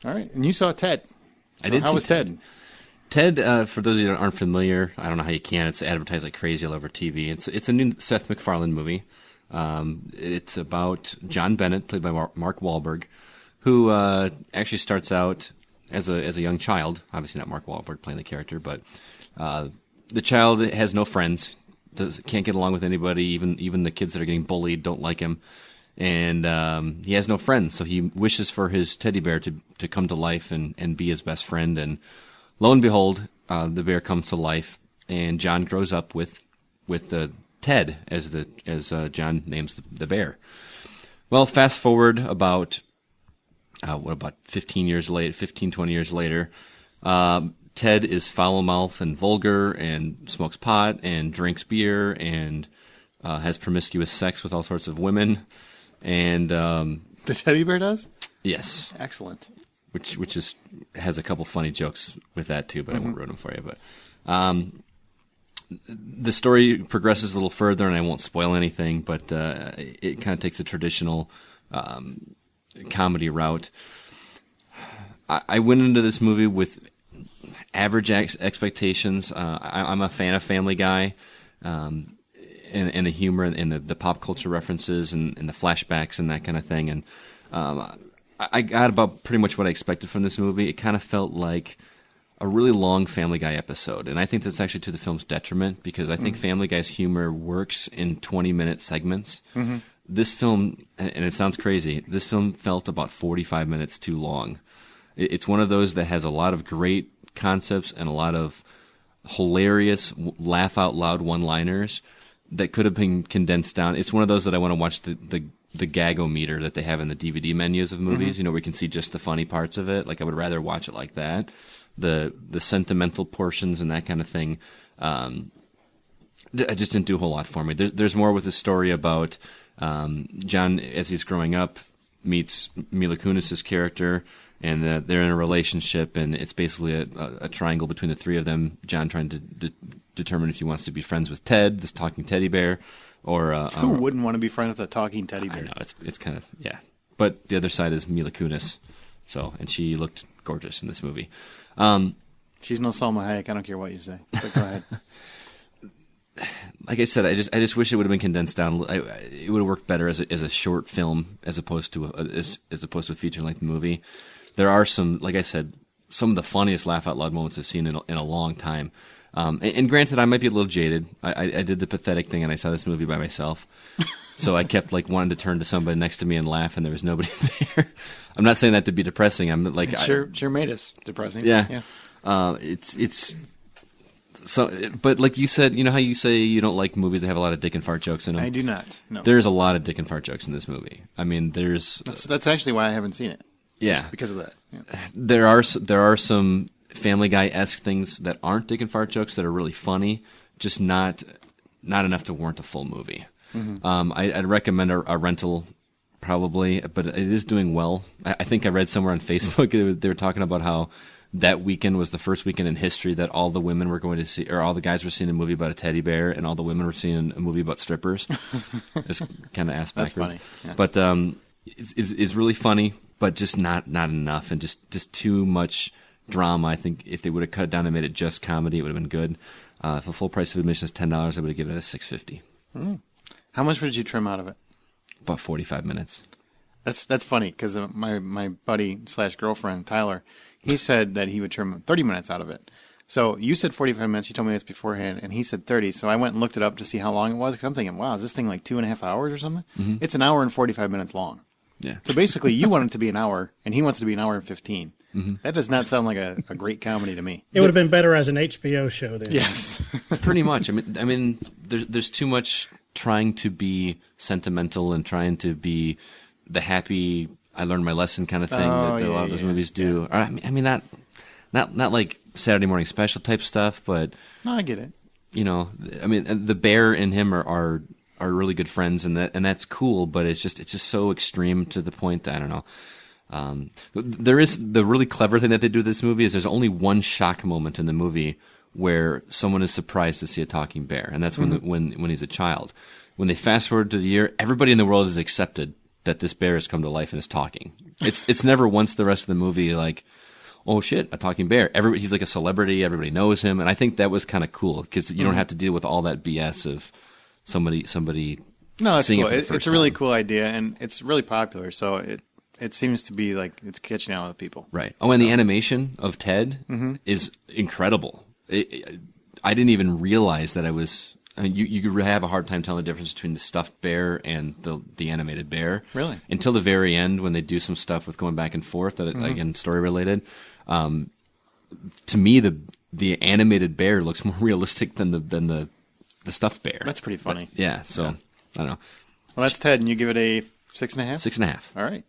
All right. And you saw Ted. I did. How was Ted? Ted, for those of you that aren't familiar, I don't know how you can. It's advertised like crazy all over TV. It's a new Seth MacFarlane movie. It's about John Bennett, played by Mark Wahlberg, who actually starts out as a young child. Obviously not Mark Wahlberg playing the character, but the child has no friends, can't get along with anybody. Even the kids that are getting bullied don't like him, and he has no friends. So he wishes for his teddy bear to come to life and be his best friend. And lo and behold, the bear comes to life, and John grows up with the Ted as John names the bear. Well, fast forward about 20 years later, Ted is foul-mouthed and vulgar and smokes pot and drinks beer and has promiscuous sex with all sorts of women. And the teddy bear does? Yes. Excellent. Which has a couple funny jokes with that too, but I won't ruin them for you. But the story progresses a little further, and I won't spoil anything, but it kind of takes a traditional comedy route. I went into this movie with average expectations. I'm a fan of Family Guy, and the humor and the pop culture references and the flashbacks and that kind of thing. And I got about pretty much what I expected from this movie. It kind of felt like a really long Family Guy episode, and I think that's actually to the film's detriment, because I think Family Guy's humor works in 20-minute segments. Mm-hmm. This film, and it sounds crazy, this film felt about 45 minutes too long. It's one of those that has a lot of great concepts and a lot of hilarious, laugh-out-loud one-liners that could have been condensed down. It's one of those that I want to watch the gag-o-meter that they have in the DVD menus of movies, where you can see just the funny parts of it. Like, I would rather watch it like that. The sentimental portions and that kind of thing, it just didn't do a whole lot for me. There's more with the story about John, as he's growing up, meets Mila Kunis' character, and they're in a relationship, and it's basically a triangle between the three of them. John trying to determine if he wants to be friends with Ted, this talking teddy bear, or who wouldn't want to be friends with a talking teddy bear? I know, it's kind of, yeah. But the other side is Mila Kunis, and she looked gorgeous in this movie. She's no Salma Hayek. I don't care what you say. But go ahead. Like I said, I just wish it would have been condensed down. It would have worked better as a short film as opposed to a feature length movie. There are some, like I said, some of the funniest laugh out loud moments I've seen in a long time. And granted, I might be a little jaded. I did the pathetic thing, and I saw this movie by myself. So I kept wanting to turn to somebody next to me and laugh, and there was nobody there. I'm not saying that to be depressing. I'm like, it sure made us depressing. Yeah. It's so, but like you said, you know how you say you don't like movies that have a lot of dick and fart jokes in them? I do not. No. There's a lot of dick and fart jokes in this movie. I mean, that's actually why I haven't seen it. Yeah, just because of that. Yeah. There are some Family Guy-esque things that aren't dick and fart jokes that are really funny, just not enough to warrant a full movie. Mm-hmm. I'd recommend a rental, probably, but it is doing well. I think I read somewhere on Facebook they were talking about how that weekend was the first weekend in history that all the women were going to see, or all the guys were seeing a movie about a teddy bear, and all the women were seeing a movie about strippers. It's kind of ass backwards. That's funny. Yeah. But it's really funny, but just not enough, and just too much drama. I think if they would have cut it down and made it just comedy, it would have been good. If the full price of admission is $10, I would have given it a $6.50. How much did you trim out of it? About 45 minutes. That's funny, because my buddy / girlfriend Tyler, he said that he would trim 30 minutes out of it. So you said 45 minutes. You told me this beforehand, and he said 30. So I went and looked it up to see how long it was, because I'm thinking, wow, is this thing like 2.5 hours or something? Mm-hmm. It's an hour and 45 minutes long. Yeah. So basically, you want it to be an hour, and he wants it to be an hour and 15. Mm-hmm. That does not sound like a great comedy to me. It would have been better as an HBO show then. Yes. Pretty much. I mean, there's too much trying to be sentimental and trying to be the happy, I learned my lesson kind of thing that a lot of those movies do. Yeah. I mean, not like Saturday Morning Special type stuff, but no, I get it. You know, I mean, the bear and him are really good friends, and that's cool. But it's just so extreme to the point that I don't know. There is the really clever thing that they do with this movie is there's only one shock moment in the movie where someone is surprised to see a talking bear, and that's when he's a child. When they fast forward to the year, everybody in the world has accepted that this bear has come to life and is talking. It's never once the rest of the movie like, oh shit, a talking bear. He's like a celebrity. Everybody knows him, and I think that was kind of cool because you don't have to deal with all that BS of somebody. No, it's seeing cool. it for the first It's a really time. cool idea, and it's really popular. So it seems to be like it's catching on with people. Right. Oh, and the animation of Ted is incredible. I didn't even realize that I was. I mean, you could have a hard time telling the difference between the stuffed bear and the animated bear. Really? Until the very end, when they do some stuff with going back and forth that again story related. To me, the animated bear looks more realistic than the stuffed bear. That's pretty funny. Yeah. So I don't know. Well, that's Ted, and you give it a 6.5? 6.5. All right.